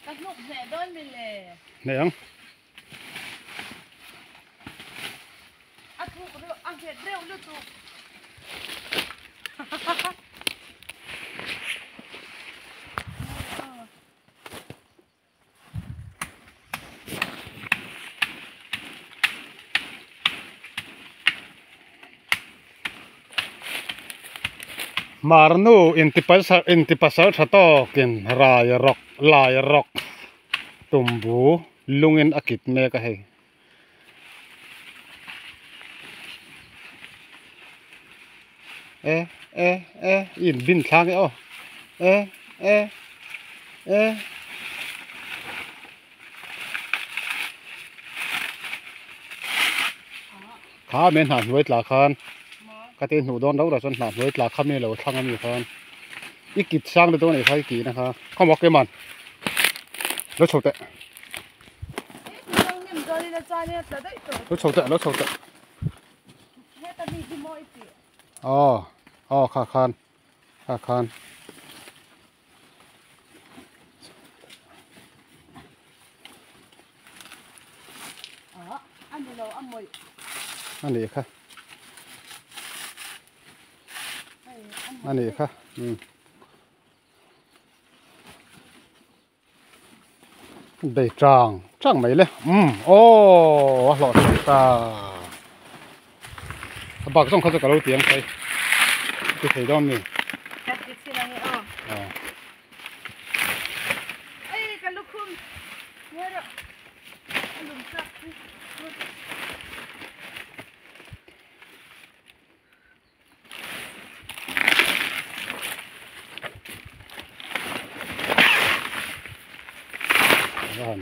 Các lúc rẻ đơn mình lề. Này không? Ăn thu có được, ăn rẻ đều được thu. Marnu intipasar sato kin rai rock tumbu lungin akit me ka he in bin thang e o khá men hàn với là khan cái tên hủ đón đấu là xuân hàn với là khăm như là thang âm như khan ít kịp sang được tôi này phải kỹ nè ha không có cái màn nó sầu tệ nó sầu tệ khá khan anh đi khá đầy tràng mấy lên lọt ta bạc xong không có lâu tiếng thấy cái thấy đó mình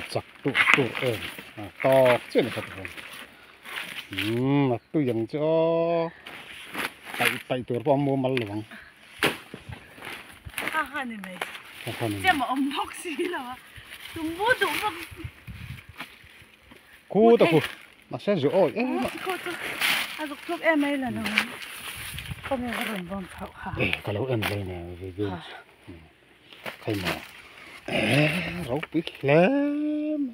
chặt tụ to chứ này thật mà tôi dành cho tại tuổi bom mua mal lỏng này mày chứ mà ông bóc xí là tụm bút cú tao mà sẽ rửa ôi dục thuốc em ấy là nó không có rừng bom thạo hả cái lẩu em đây nè về khay mà rau pít lem,